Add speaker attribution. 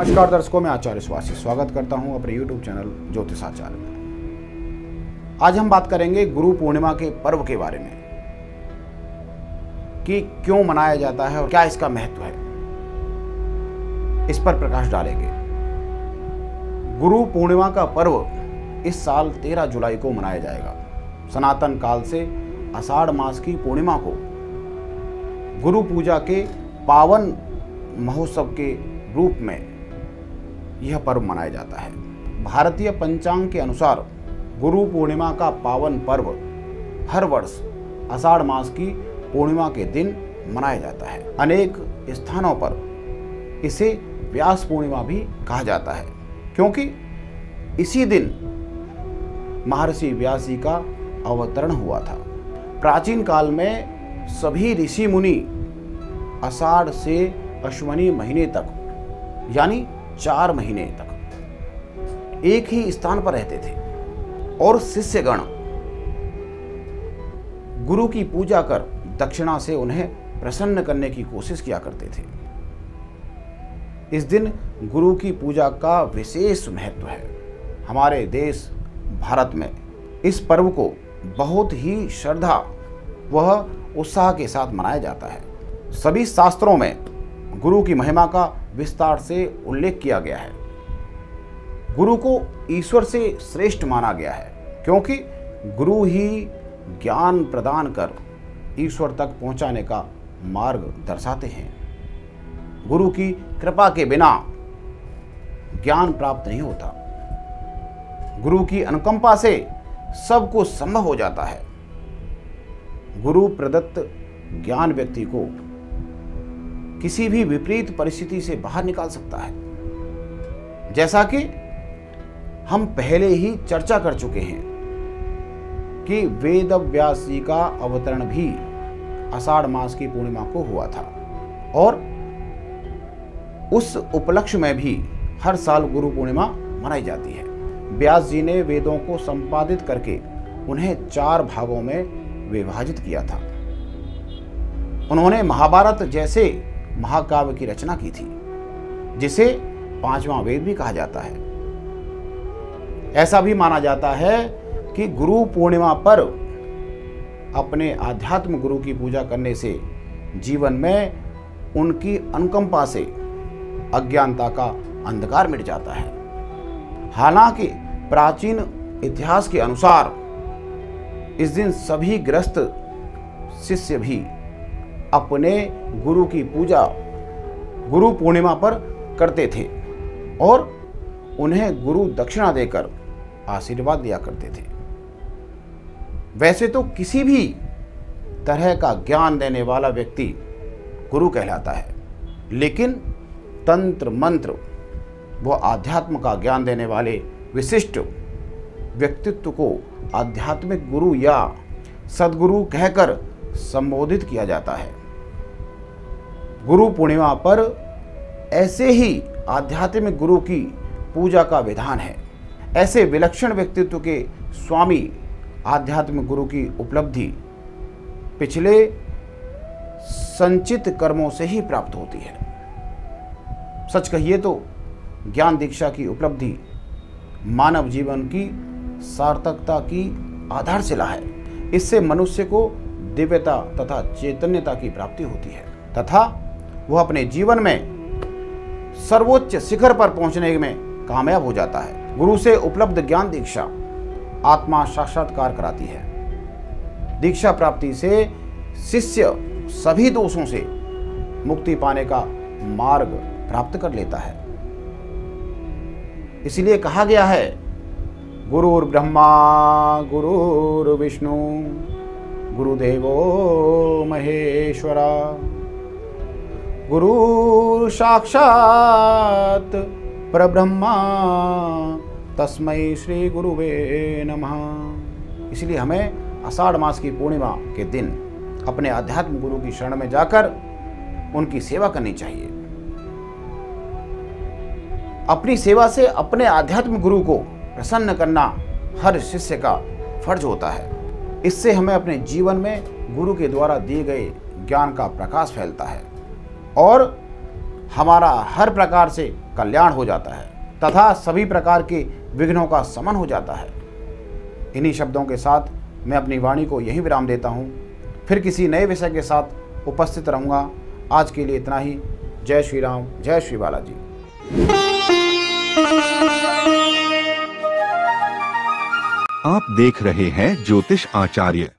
Speaker 1: नमस्कार दर्शकों, मैं आचार्य स्वासी स्वागत करता हूं अपने YouTube चैनल ज्योतिषाचार्य में। आज हम बात करेंगे गुरु पूर्णिमा के पर्व के बारे में कि क्यों मनाया जाता है और क्या इसका महत्व है, इस पर प्रकाश डालेंगे। गुरु पूर्णिमा का पर्व इस साल 13 जुलाई को मनाया जाएगा। सनातन काल से आषाढ़ मास की पूर्णिमा को गुरु पूजा के पावन महोत्सव के रूप में यह पर्व मनाया जाता है। भारतीय पंचांग के अनुसार गुरु पूर्णिमा का पावन पर्व हर वर्ष आषाढ़ मास की पूर्णिमा के दिन मनाया जाता है। अनेक स्थानों पर इसे व्यास पूर्णिमा भी कहा जाता है, क्योंकि इसी दिन महर्षि व्यास जी का अवतरण हुआ था। प्राचीन काल में सभी ऋषि मुनि आषाढ़ से अश्विनी महीने तक यानी 4 महीने तक एक ही स्थान पर रहते थे और शिष्यगण गुरु की पूजा कर दक्षिणा से उन्हें प्रसन्न करने की कोशिश किया करते थे। इस दिन गुरु की पूजा का विशेष महत्व है। हमारे देश भारत में इस पर्व को बहुत ही श्रद्धा व उत्साह के साथ मनाया जाता है। सभी शास्त्रों में गुरु की महिमा का विस्तार से उल्लेख किया गया है। गुरु को ईश्वर से श्रेष्ठ माना गया है, क्योंकि गुरु ही ज्ञान प्रदान कर ईश्वर तक पहुंचाने का मार्ग दर्शाते हैं। गुरु की कृपा के बिना ज्ञान प्राप्त नहीं होता। गुरु की अनुकंपा से सब कुछ संभव हो जाता है। गुरु प्रदत्त ज्ञान व्यक्ति को किसी भी विपरीत परिस्थिति से बाहर निकाल सकता है। जैसा कि हम पहले ही चर्चा कर चुके हैं कि वेद व्यास जी का अवतरण भी आषाढ़ मास की पूर्णिमा को हुआ था और उस उपलक्ष्य में भी हर साल गुरु पूर्णिमा मनाई जाती है। व्यास जी ने वेदों को संपादित करके उन्हें 4 भागों में विभाजित किया था। उन्होंने महाभारत जैसे महाकाव्य की रचना की थी, जिसे 5वां वेद भी कहा जाता है। ऐसा भी माना जाता है कि गुरु पूर्णिमा पर अपने आध्यात्म गुरु की पूजा करने से जीवन में उनकी अनुकंपा से अज्ञानता का अंधकार मिट जाता है। हालांकि प्राचीन इतिहास के अनुसार इस दिन सभी ग्रस्त शिष्य भी अपने गुरु की पूजा गुरु पूर्णिमा पर करते थे और उन्हें गुरु दक्षिणा देकर आशीर्वाद दिया करते थे। वैसे तो किसी भी तरह का ज्ञान देने वाला व्यक्ति गुरु कहलाता है, लेकिन तंत्र मंत्र व आध्यात्म का ज्ञान देने वाले विशिष्ट व्यक्तित्व को आध्यात्मिक गुरु या सद्गुरु कहकर संबोधित किया जाता है। गुरु पूर्णिमा पर ऐसे ही आध्यात्मिक गुरु की पूजा का विधान है। ऐसे विलक्षण व्यक्तित्व के स्वामी आध्यात्मिक गुरु की उपलब्धि पिछले संचित कर्मों से ही प्राप्त होती है। सच कहिए तो ज्ञान दीक्षा की उपलब्धि मानव जीवन की सार्थकता की आधारशिला है। इससे मनुष्य को दिव्यता तथा चैतन्यता की प्राप्ति होती है तथा वह अपने जीवन में सर्वोच्च शिखर पर पहुंचने में कामयाब हो जाता है। गुरु से उपलब्ध ज्ञान दीक्षा आत्मा साक्षात्कार कराती है। दीक्षा प्राप्ति से शिष्य सभी दोषों से मुक्ति पाने का मार्ग प्राप्त कर लेता है। इसलिए कहा गया है, गुरुर् ब्रह्मा गुरुर्विष्णु गुरुदेवो महेश्वरा गुरु साक्षात परब्रह्मा तस्मै श्री गुरुवे नमः। इसलिए हमें आषाढ़ मास की पूर्णिमा के दिन अपने आध्यात्म गुरु की शरण में जाकर उनकी सेवा करनी चाहिए। अपनी सेवा से अपने आध्यात्म गुरु को प्रसन्न करना हर शिष्य का फर्ज होता है। इससे हमें अपने जीवन में गुरु के द्वारा दिए गए ज्ञान का प्रकाश फैलता है और हमारा हर प्रकार से कल्याण हो जाता है तथा सभी प्रकार के विघ्नों का शमन हो जाता है। इन्हीं शब्दों के साथ मैं अपनी वाणी को यहीं विराम देता हूँ। फिर किसी नए विषय के साथ उपस्थित रहूँगा। आज के लिए इतना ही। जय श्री राम, जय श्री बालाजी।
Speaker 2: आप देख रहे हैं ज्योतिष आचार्य।